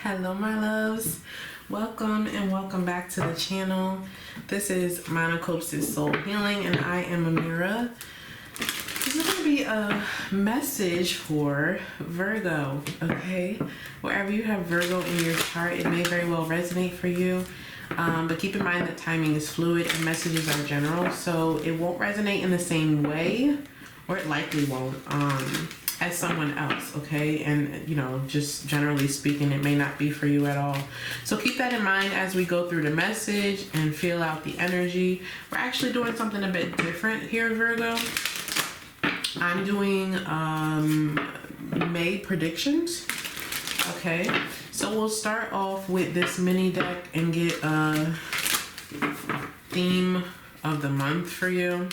Hello my loves, welcome and welcome back to the channel. This is Monachopsis Soul Healing and I am Amira. This is going to be a message for Virgo, okay? Wherever you have Virgo in your chart, it may very well resonate for you. But keep in mind that timing is fluid and messages are general, so it won't resonate in the same way, or it likely won't, as someone else, okay? And, you know, just generally speaking, it may not be for you at all. So keep that in mind as we go through the message and feel out the energy. We're actually doing something a bit different here, Virgo. I'm doing May predictions, okay? So we'll start off with this mini deck and get a theme of the month for you.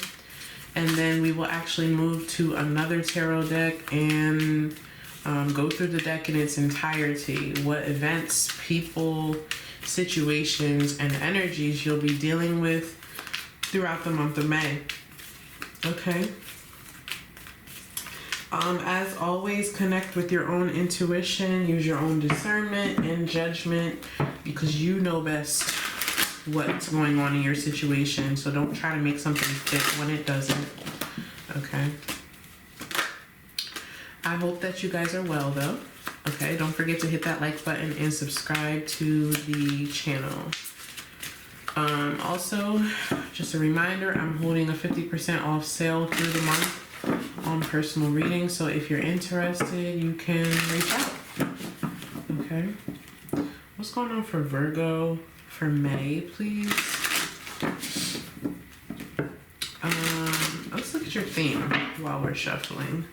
And then we will actually move to another tarot deck and go through the deck in its entirety. What events, people, situations, and energies you'll be dealing with throughout the month of May. Okay? As always, connect with your own intuition, use your own discernment and judgment because you know best what's going on in your situation. So don't try to make something fit when it doesn't. Okay? I hope that you guys are well though. Okay? Don't forget to hit that like button and subscribe to the channel. Also, just a reminder, I'm holding a 50% off sale through the month on personal reading, so if you're interested you can reach out. Okay, what's going on for Virgo for May, please? Let's look at your theme while we're shuffling.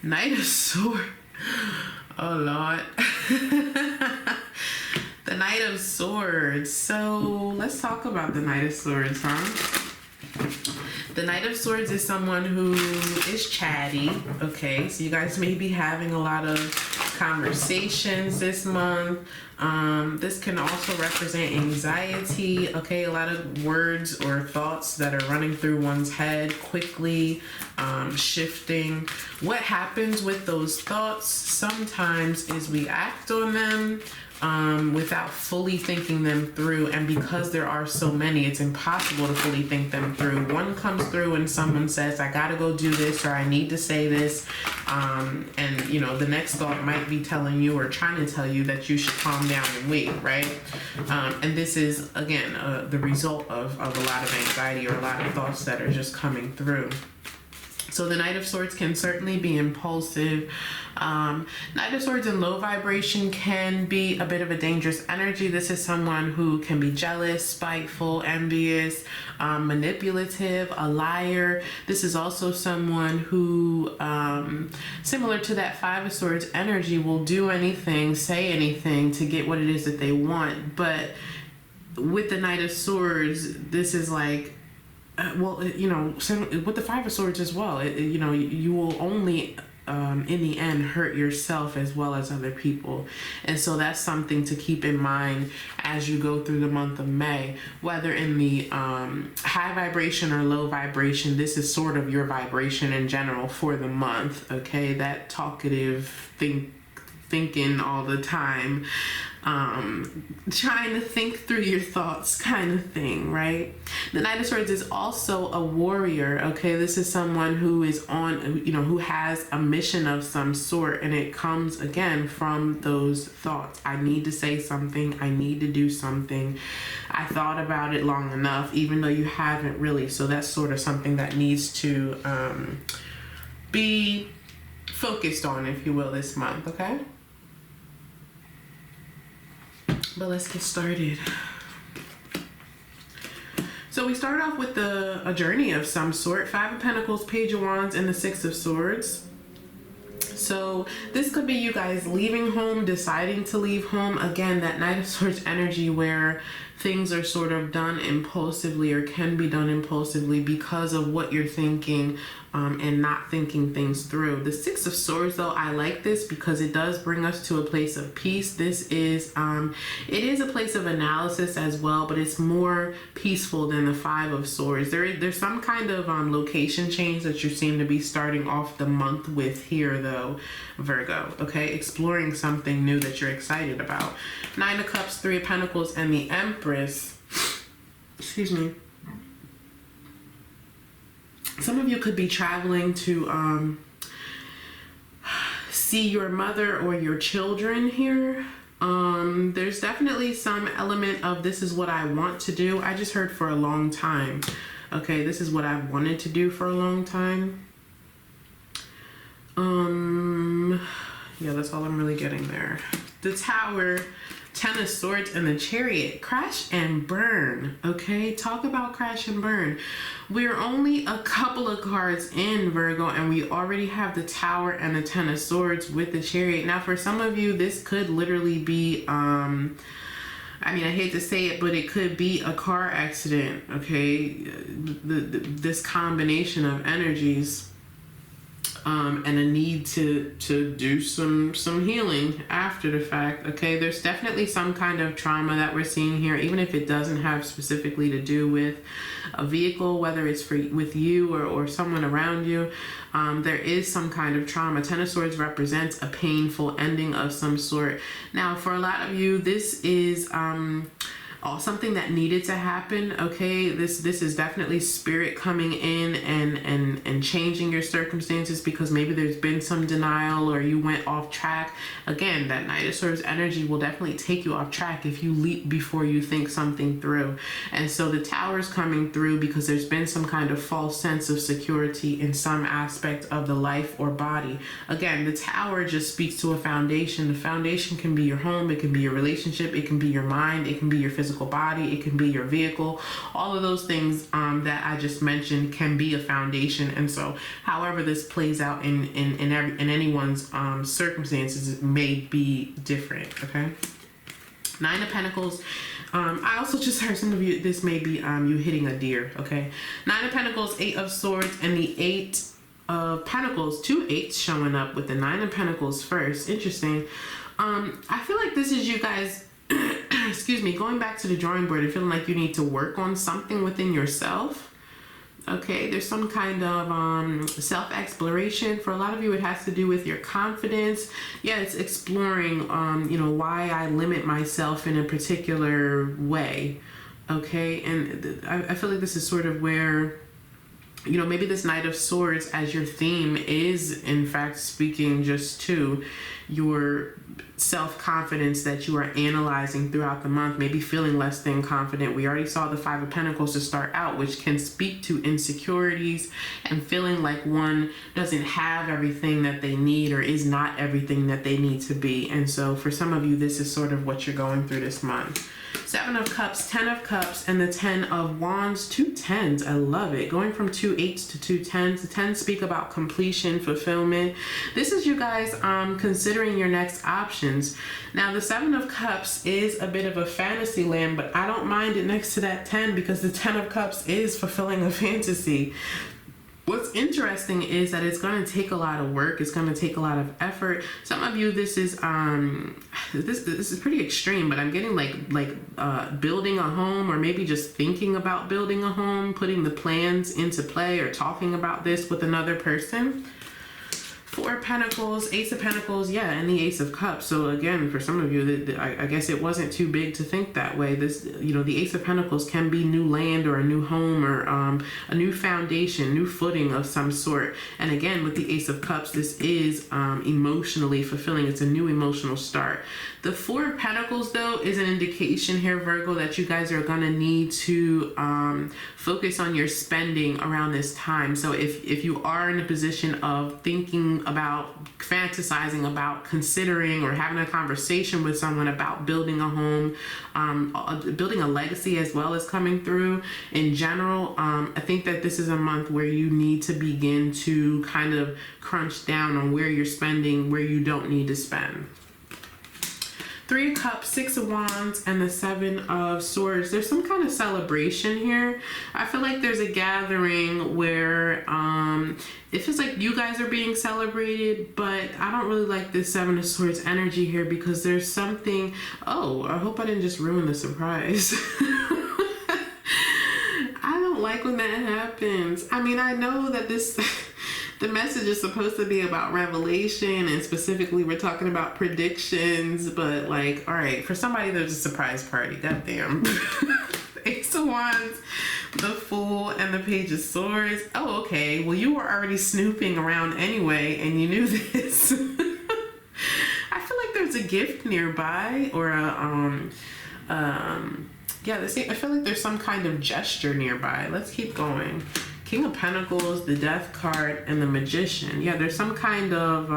Knight of Swords. Oh Lord. The Knight of Swords. So let's talk about the Knight of Swords, huh? The Knight of Swords is someone who is chatty, okay? So you guys may be having a lot of conversations this month. This can also represent anxiety, okay? A lot of words or thoughts that are running through one's head quickly, shifting. What happens with those thoughts sometimes is we act on them without fully thinking them through, and because there are so many, it's impossible to fully think them through. One comes through and someone says, I gotta go do this, or I need to say this, and you know, the next thought might be telling you or trying to tell you that you should calm down and wait, right? And this is, again, the result of a lot of anxiety or a lot of thoughts that are just coming through. So the Knight of Swords can certainly be impulsive. Knight of Swords in low vibration can be a bit of a dangerous energy. This is someone who can be jealous, spiteful, envious, manipulative, a liar. This is also someone who, similar to that Five of Swords energy, will do anything, say anything to get what it is that they want. But with the Knight of Swords, this is like, well, you know, with the Five of Swords as well, you know, you will only, in the end, hurt yourself as well as other people. And so that's something to keep in mind as you go through the month of May. Whether in the high vibration or low vibration, this is sort of your vibration in general for the month, okay? That talkative thinking all the time, trying to think through your thoughts kind of thing, right? The Knight of Swords is also a warrior, okay? This is someone who is on, you know, who has a mission of some sort, and it comes again from those thoughts. I need to say something, I need to do something, I thought about it long enough, even though you haven't really. So that's sort of something that needs to be focused on, if you will, this month, okay? But let's get started. So we start off with a journey of some sort. Five of Pentacles, Page of Wands, and the Six of Swords. So this could be you guys leaving home, deciding to leave home. Again, that Knight of Swords energy where things are sort of done impulsively or can be done impulsively because of what you're thinking, and not thinking things through. The Six of Swords, though, I like this because it does bring us to a place of peace. This is, it is a place of analysis as well, but it's more peaceful than the Five of Swords. There's some kind of location change that you seem to be starting off the month with here, though, Virgo, okay? Exploring something new that you're excited about. Nine of Cups, Three of Pentacles, and the Empress. Excuse me. Some of you could be traveling to see your mother or your children here. There's definitely some element of this is what I want to do. I just heard for a long time. Okay, this is what I've wanted to do for a long time. Yeah, that's all I'm really getting there. The Tower, Ten of Swords, and the Chariot. Crash and burn. Okay, talk about crash and burn. We're only a couple of cards in, Virgo, and we already have the Tower and the Ten of Swords with the Chariot. Now, for some of you, this could literally be, I mean, I hate to say it, but it could be a car accident, okay? This combination of energies. And a need to do some healing after the fact. Okay, there's definitely some kind of trauma that we're seeing here, even if it doesn't have specifically to do with a vehicle, whether it's with you or someone around you. There is some kind of trauma. Ten of Swords represents a painful ending of some sort. Now, for a lot of you, this is something that needed to happen. Okay, this is definitely spirit coming in and changing your circumstances, because maybe there's been some denial or you went off track. Again, that Knight of Swords energy will definitely take you off track if you leap before you think something through. And so the Tower is coming through because there's been some kind of false sense of security in some aspect of the life or body. Again, the Tower just speaks to a foundation. The foundation can be your home, it can be your relationship, it can be your mind, it can be your physical body, it can be your vehicle. All of those things that I just mentioned can be a foundation. And so however this plays out in anyone's circumstances may be different. Okay, Nine of Pentacles. I also just heard some of you, this may be you hitting a deer. Okay, Nine of Pentacles, Eight of Swords, and the Eight of Pentacles. Two eights showing up with the Nine of Pentacles first. Interesting. I feel like this is you guys excuse me, going back to the drawing board and feeling like you need to work on something within yourself. Okay, there's some kind of self-exploration. For a lot of you, it has to do with your confidence. Yeah, it's exploring, you know, why I limit myself in a particular way. Okay, and I feel like this is sort of where, you know, maybe this Knight of Swords as your theme is in fact speaking just to your self-confidence that you are analyzing throughout the month, maybe feeling less than confident. We already saw the Five of Pentacles to start out, which can speak to insecurities and feeling like one doesn't have everything that they need or is not everything that they need to be. And so for some of you, this is sort of what you're going through this month. Seven of Cups, Ten of Cups, and the Ten of Wands. Two tens. I love it. Going from two eights to two tens. The tens speak about completion, fulfillment. This is you guys considering your next options. Now, the Seven of Cups is a bit of a fantasy land, but I don't mind it next to that 10 because the Ten of Cups is fulfilling a fantasy. What's interesting is that it's going to take a lot of work. It's going to take a lot of effort. Some of you, this is this is pretty extreme, but I'm getting like building a home, or maybe just thinking about building a home, putting the plans into play, or talking about this with another person. Four of Pentacles, Ace of Pentacles, yeah, and the Ace of Cups. So again, for some of you, I guess it wasn't too big to think that way. This, you know, the Ace of Pentacles can be new land or a new home or a new foundation, new footing of some sort. And again, with the Ace of Cups, this is emotionally fulfilling. It's a new emotional start. The Four of Pentacles, though, is an indication here, Virgo, that you guys are going to need to focus on your spending around this time. So if you are in a position of thinking about, fantasizing about, considering, or having a conversation with someone about building a home, building a legacy as well as coming through in general, I think that this is a month where you need to begin to kind of crunch down on where you're spending, where you don't need to spend. Three of Cups, Six of Wands, and the Seven of Swords. There's some kind of celebration here. I feel like there's a gathering where it feels like you guys are being celebrated, but I don't really like this Seven of Swords energy here because there's something. Oh, I hope I didn't just ruin the surprise. I don't like when that happens. I mean, I know that this the message is supposed to be about revelation, and specifically we're talking about predictions, but like, all right, for somebody there's a surprise party. Goddamn. Ace of Wands, the Fool, and the Page of Swords. Oh, okay. Well, you were already snooping around anyway, and you knew this. I feel like there's a gift nearby, or a yeah, I feel like there's some kind of gesture nearby. Let's keep going. King of Pentacles, the Death card, and the Magician. Yeah, there's some kind of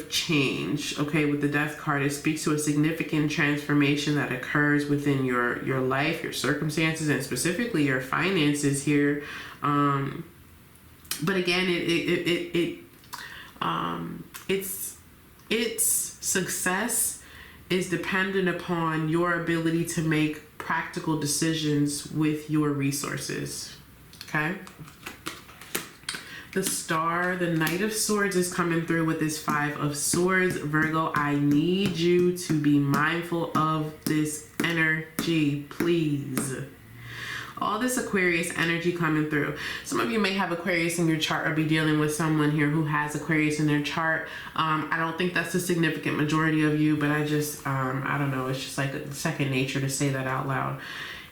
change. Okay, with the Death card, it speaks to a significant transformation that occurs within your life, your circumstances, and specifically your finances here. But again, its success is dependent upon your ability to make practical decisions with your resources. Okay? The Star, the Knight of Swords is coming through with this Five of Swords. Virgo, I need you to be mindful of this energy, please. All this Aquarius energy coming through. Some of you may have Aquarius in your chart or be dealing with someone here who has Aquarius in their chart. I don't think that's the significant majority of you, but I just, I don't know. It's just like a second nature to say that out loud.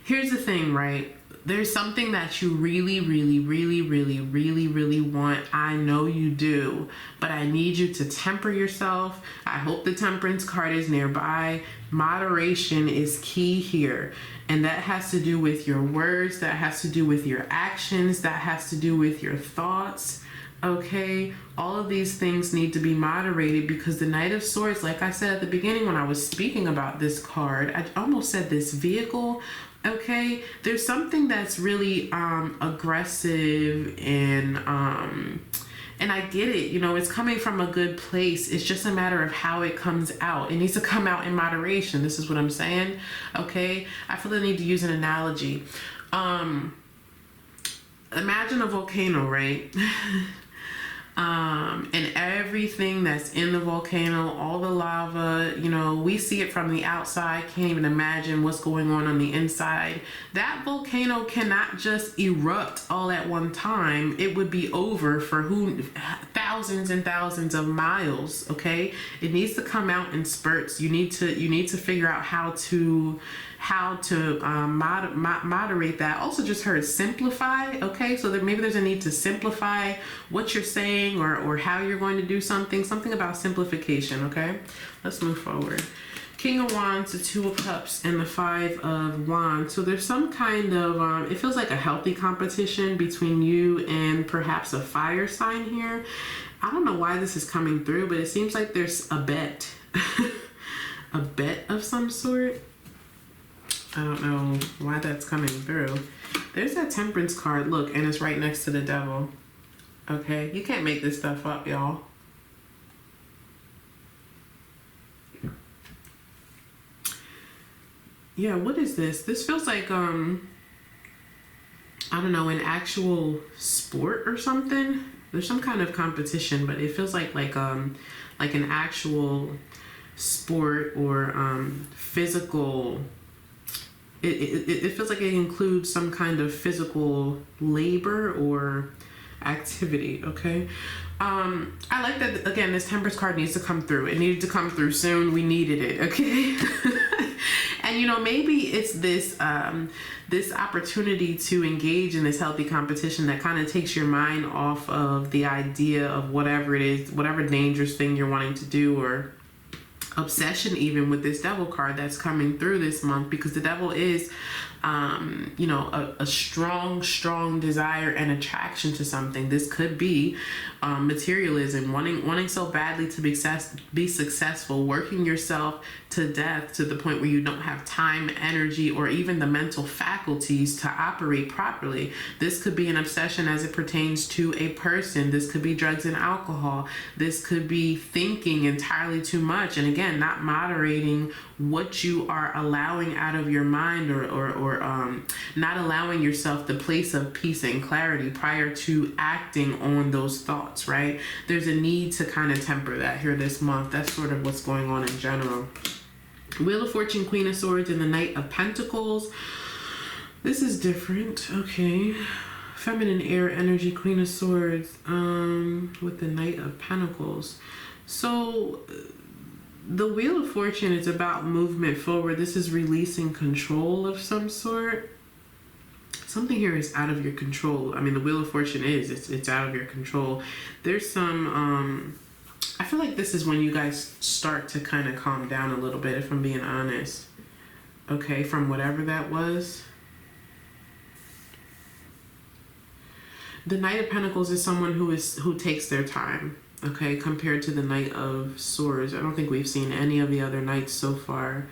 Here's the thing, right? There's something that you really, really, really, really, really, really want. I know you do, but I need you to temper yourself. I hope the Temperance card is nearby. Moderation is key here. And that has to do with your words. That has to do with your actions. That has to do with your thoughts. Okay? All of these things need to be moderated because the Knight of Swords, like I said at the beginning when I was speaking about this card, I almost said this vehicle. Okay, there's something that's really aggressive and I get it, you know, it's coming from a good place. It's just a matter of how it comes out. It needs to come out in moderation. This is what I'm saying. Okay, I feel the need to use an analogy. Imagine a volcano, right? And everything that's in the volcano, all the lava, you know, we see it from the outside, can't even imagine what's going on the inside. That volcano cannot just erupt all at one time. It would be over for thousands and thousands of miles. Okay, it needs to come out in spurts. You need to figure out how to moderate that. Also just heard simplify. Okay, so maybe there's a need to simplify what you're saying or how you're going to do something about simplification. Okay, let's move forward. King of Wands, the Two of Cups, and the Five of Wands. So there's some kind of it feels like a healthy competition between you and perhaps a fire sign here. I don't know why this is coming through, but it seems like there's a bet a bet of some sort. I don't know why that's coming through. There's that Temperance card, look, and it's right next to the Devil. Okay, you can't make this stuff up, y'all. Yeah, what is this? This feels like I don't know, an actual sport or something. There's some kind of competition, but it feels like an actual sport or physical. It feels like it includes some kind of physical labor or activity. Okay, I like that. Again, this Temperance card needs to come through. It needed to come through soon. We needed it. Okay. And you know, maybe it's this this opportunity to engage in this healthy competition that kind of takes your mind off of the idea of whatever it is, whatever dangerous thing you're wanting to do, or obsession even with this devil card that's coming through this month, because the devil is you know, a strong desire and attraction to something. This could be materialism, wanting so badly to be successful, working yourself to death to the point where you don't have time, energy, or even the mental faculties to operate properly. This could be an obsession as it pertains to a person. This could be drugs and alcohol. This could be thinking entirely too much, and again, not moderating what you are allowing out of your mind, or not allowing yourself the place of peace and clarity prior to acting on those thoughts, right? There's a need to kind of temper that here this month. That's sort of what's going on in general. Wheel of Fortune, Queen of Swords, and the Knight of Pentacles. This is different. Okay. Feminine air energy, Queen of Swords, with the Knight of Pentacles. So the Wheel of Fortune is about movement forward. This is releasing control of some sort. Something here is out of your control. I mean, the Wheel of Fortune it's out of your control. There's some, I feel like this is when you guys start to kind of calm down a little bit, if I'm being honest. Okay, from whatever that was. The Knight of Pentacles is someone who takes their time. Okay, compared to the Knight of Swords. I don't think we've seen any of the other knights so far.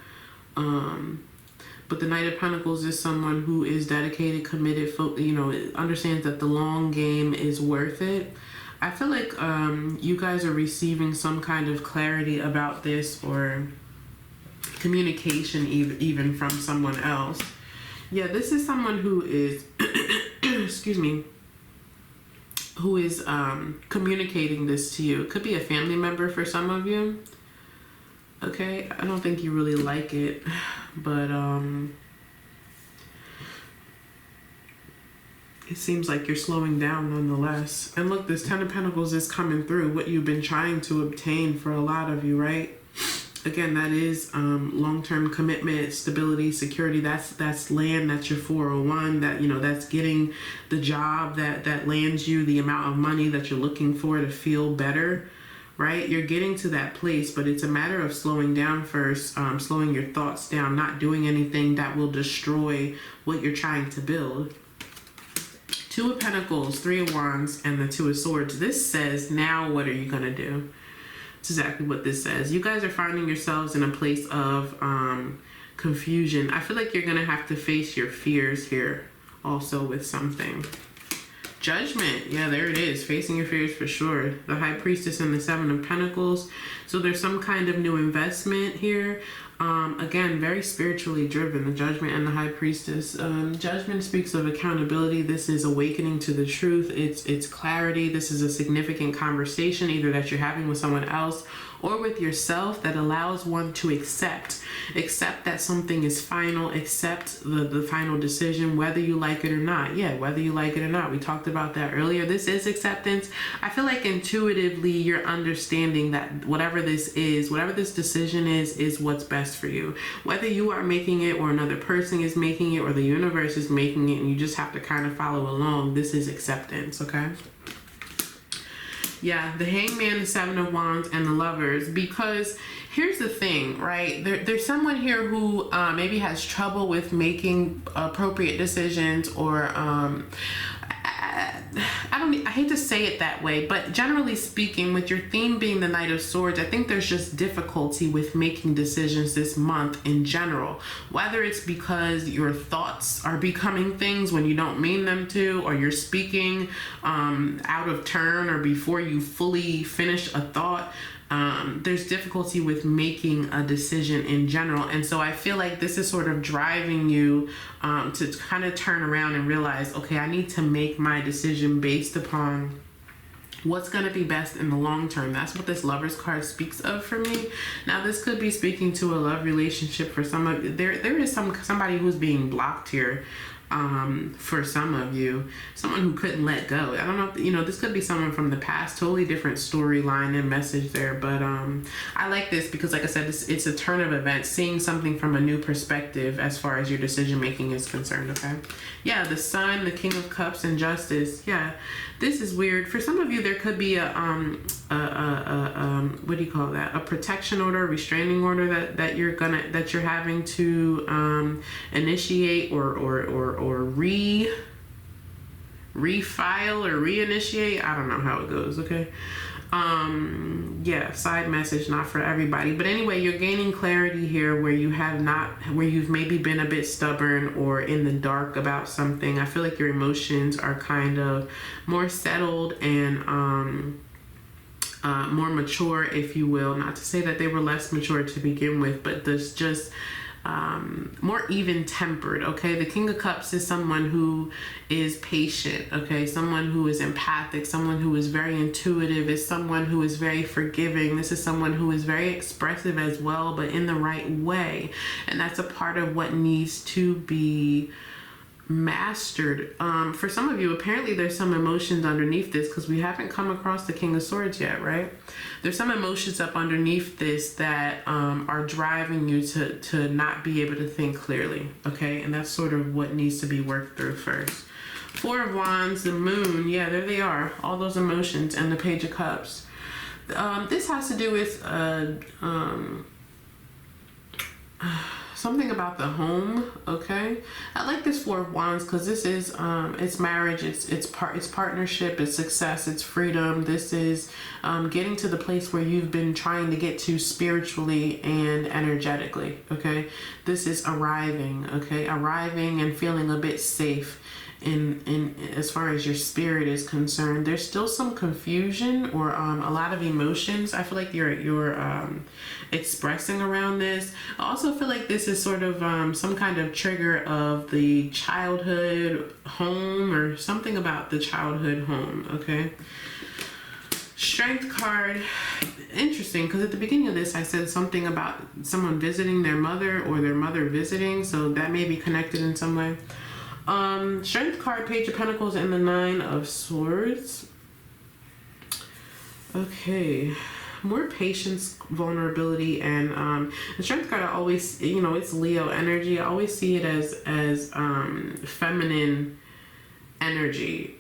But the Knight of Pentacles is someone who is dedicated, committed, you know, understands that the long game is worth it. I feel like you guys are receiving some kind of clarity about this, or communication even from someone else. Yeah, this is someone who is, excuse me, who is communicating this to you. It could be a family member for some of you. Okay, I don't think you really like it, but it seems like you're slowing down nonetheless. And look, this Ten of Pentacles is coming through, what you've been trying to obtain for a lot of you, right? Again, that is long-term commitment, stability, security. That's land, that's your 401, that, you know, that's getting the job that lands you the amount of money that you're looking for to feel better, right? You're getting to that place, but it's a matter of slowing down first, slowing your thoughts down, not doing anything that will destroy what you're trying to build. Two of Pentacles, Three of Wands, and the Two of Swords. This says, now what are you going to do? It's exactly what this says. You guys are finding yourselves in a place of confusion. I feel like you're going to have to face your fears here also with something. Judgment. Yeah, there it is. Facing your fears for sure. The High Priestess and the Seven of Pentacles. So there's some kind of new investment here. Again, very spiritually driven, the Judgment and the High Priestess. Judgment speaks of accountability. This is awakening to the truth. It's clarity. This is a significant conversation, either that you're having with someone else or with yourself, that allows one to accept that something is final, accept the final decision, whether you like it or not. Yeah, whether you like it or not. We talked about that earlier. This is acceptance. I feel like intuitively you're understanding that whatever this is, whatever this decision is what's best for you. Whether you are making it or another person is making it or the universe is making it and you just have to kind of follow along, this is acceptance, okay? Yeah, the Hangman, the Seven of Wands, and the Lovers. Because here's the thing, right? There's someone here who maybe has trouble with making appropriate decisions, or I hate to say it that way, but generally speaking, with your theme being the Knight of Swords, I think there's just difficulty with making decisions this month in general. Whether it's because your thoughts are becoming things when you don't mean them to, or you're speaking out of turn, or before you fully finish a thought. There's difficulty with making a decision in general. And so I feel like this is sort of driving you to kind of turn around and realize, okay, I need to make my decision based upon what's going to be best in the long term. That's what this Lovers card speaks of for me. Now, this could be speaking to a love relationship for some of you. There is somebody who's being blocked here. for some of you, someone who couldn't let go. I don't know if, you know, this could be someone from the past, totally different storyline and message there, but I like this because, like I said, it's a turn of events, seeing something from a new perspective as far as your decision making is concerned. Okay, yeah, the Sun, the King of Cups, and Justice. Yeah, this is weird for some of you. There could be a what do you call that, a protection order, restraining order that you're having to initiate or refile or reinitiate. I don't know how it goes. Okay, yeah, side message, not for everybody, but anyway, you're gaining clarity here where you've maybe been a bit stubborn or in the dark about something. I feel like your emotions are kind of more settled and more mature, if you will. Not to say that they were less mature to begin with, but there's just more even tempered. Okay, the King of Cups is someone who is patient. Okay, someone who is empathic, someone who is very intuitive, is someone who is very forgiving. This is someone who is very expressive as well, but in the right way, and that's a part of what needs to be mastered. For some of you, apparently there's some emotions underneath this, because we haven't come across the King of Swords yet, right? There's some emotions up underneath this that are driving you to not be able to think clearly. Okay, and that's sort of what needs to be worked through first. Four of Wands, the Moon, yeah, there they are, all those emotions, and the Page of Cups. This has to do with something about the home. Okay, I like this Four of Wands because this is it's marriage, it's partnership, it's success, it's freedom. This is getting to the place where you've been trying to get to spiritually and energetically. Okay, this is arriving. Okay, arriving and feeling a bit safe in as far as your spirit is concerned. There's still some confusion or a lot of emotions. I feel like you're expressing around this. I also feel like this is sort of some kind of trigger of the childhood home or something about the childhood home. Okay, Strength card. Interesting, because at the beginning of this I said something about someone visiting their mother or their mother visiting, so that may be connected in some way. Strength card, Page of Pentacles, and the Nine of Swords. Okay, more patience, vulnerability, and the Strength card, I always, you know, it's Leo energy. I always see it as feminine energy.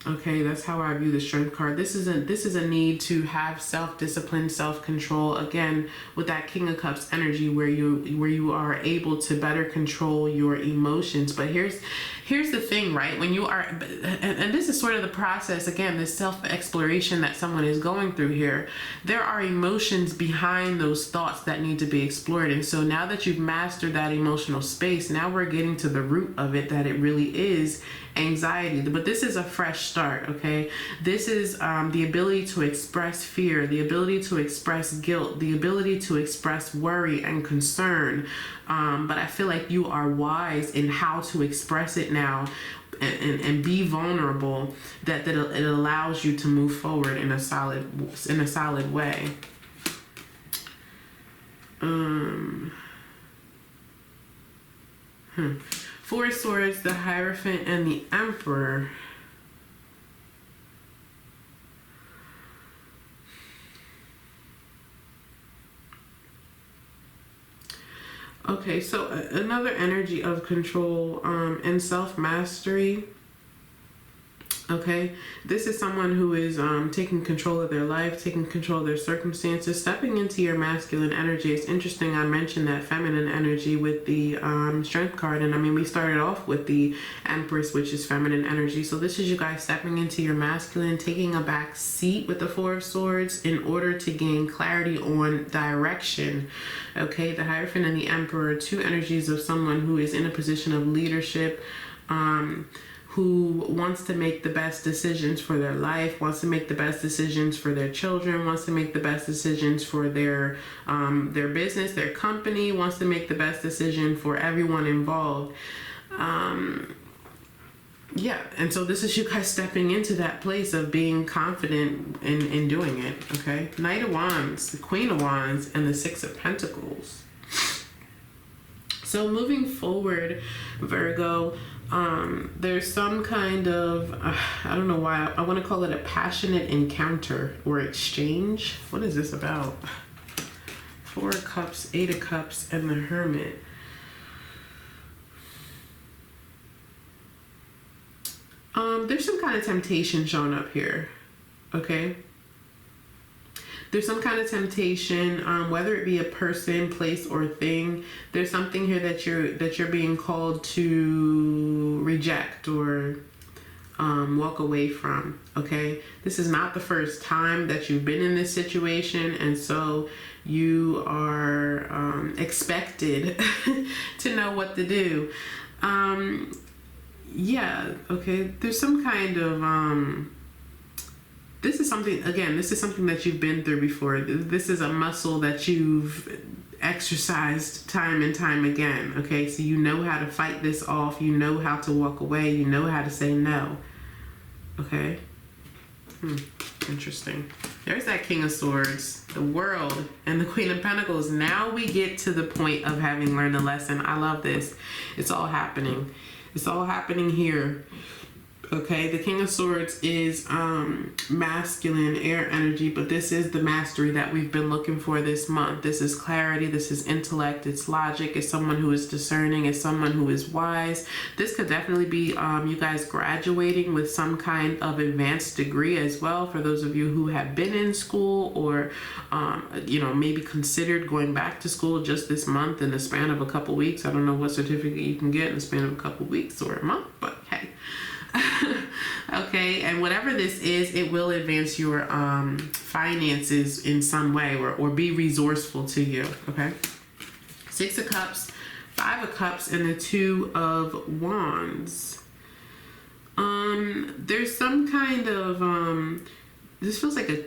Okay, that's how I view the Strength card. This is a need to have self-discipline, self-control. Again, with that King of Cups energy, where you are able to better control your emotions. But here's the thing, right? When you are, and this is sort of the process, again, this self-exploration that someone is going through here. There are emotions behind those thoughts that need to be explored. And so now that you've mastered that emotional space, now we're getting to the root of it, that it really is anxiety. But this is a fresh start. Okay, this is the ability to express fear, the ability to express guilt, the ability to express worry and concern, but I feel like you are wise in how to express it now and be vulnerable, that it allows you to move forward in a solid way. Four of Swords, the Hierophant, and the Emperor. Okay, so another energy of control and self-mastery. Okay, this is someone who is taking control of their life, taking control of their circumstances, stepping into your masculine energy. It's interesting, I mentioned that feminine energy with the Strength card, and I mean, we started off with the Empress, which is feminine energy. So this is you guys stepping into your masculine, taking a back seat with the Four of Swords in order to gain clarity on direction. Okay, the Hierophant and the Emperor, two energies of someone who is in a position of leadership, who wants to make the best decisions for their life, wants to make the best decisions for their children, wants to make the best decisions for their business, their company, wants to make the best decision for everyone involved. Yeah, and so this is you guys stepping into that place of being confident in doing it. Okay, Knight of Wands, the Queen of Wands, and the Six of Pentacles. So moving forward, Virgo, there's some kind of, I don't know why, I want to call it a passionate encounter or exchange. What is this about? 4 of Cups, 8 of Cups, and the Hermit. There's some kind of temptation showing up here, okay? There's some kind of temptation, whether it be a person, place, or thing. There's something here that you're being called to reject or walk away from, okay? This is not the first time that you've been in this situation, and so you are expected to know what to do. Yeah, okay, there's some kind of, this is something that you've been through before. This is a muscle that you've exercised time and time again, okay? So you know how to fight this off, you know how to walk away, you know how to say no, okay? Interesting. There's that King of Swords, the World, and the Queen of Pentacles. Now we get to the point of having learned a lesson. I love this. It's all happening. It's all happening here. Okay, the King of Swords is masculine, air energy, but this is the mastery that we've been looking for this month. This is clarity, this is intellect, it's logic, it's someone who is discerning, it's someone who is wise. This could definitely be you guys graduating with some kind of advanced degree as well, for those of you who have been in school or, you know, maybe considered going back to school just this month in the span of a couple weeks. I don't know what certificate you can get in the span of a couple weeks or a month, but hey. Okay, and whatever this is, it will advance your finances in some way or be resourceful to you, okay? 6 of Cups, 5 of Cups, and the 2 of Wands. There's some kind of, this feels like a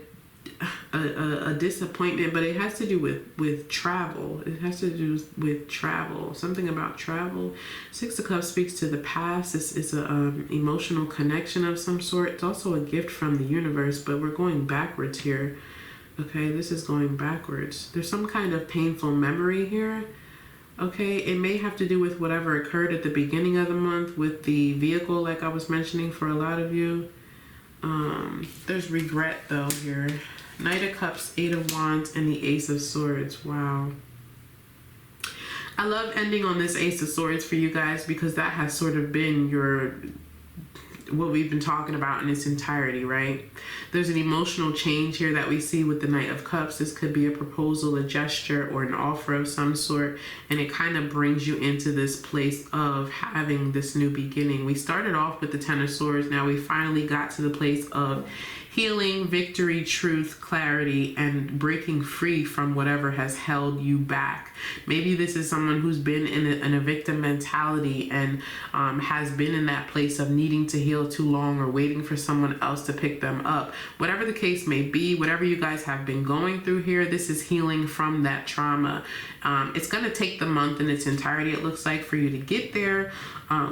disappointment, but it has to do with travel. It has to do with travel, something about travel. 6 of Cups speaks to the past. It's a emotional connection of some sort. It's also a gift from the universe, but we're going backwards here. Okay, this is going backwards. There's some kind of painful memory here. Okay, it may have to do with whatever occurred at the beginning of the month with the vehicle, like I was mentioning for a lot of you. There's regret though here. Knight of Cups, 8 of Wands, and the Ace of Swords. Wow. I love ending on this Ace of Swords for you guys because that has sort of been what we've been talking about in its entirety, right? There's an emotional change here that we see with the Knight of Cups. This could be a proposal, a gesture, or an offer of some sort, and it kind of brings you into this place of having this new beginning. We started off with the 10 of Swords. Now we finally got to the place of healing, victory, truth, clarity, and breaking free from whatever has held you back. Maybe this is someone who's been in a victim mentality and has been in that place of needing to heal too long or waiting for someone else to pick them up. Whatever the case may be, whatever you guys have been going through here, this is healing from that trauma. It's going to take the month in its entirety, it looks like, for you to get there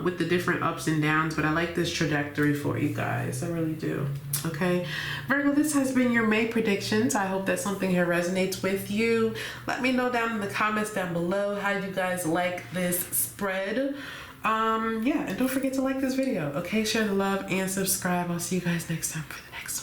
with the different ups and downs, but I like this trajectory for you guys. I really do. Okay, Virgo, this has been your May predictions. I hope that something here resonates with you. Let me know down in the comments down below how you guys like this spread. Yeah, and don't forget to like this video. Okay, share the love and subscribe. I'll see you guys next time for the next one.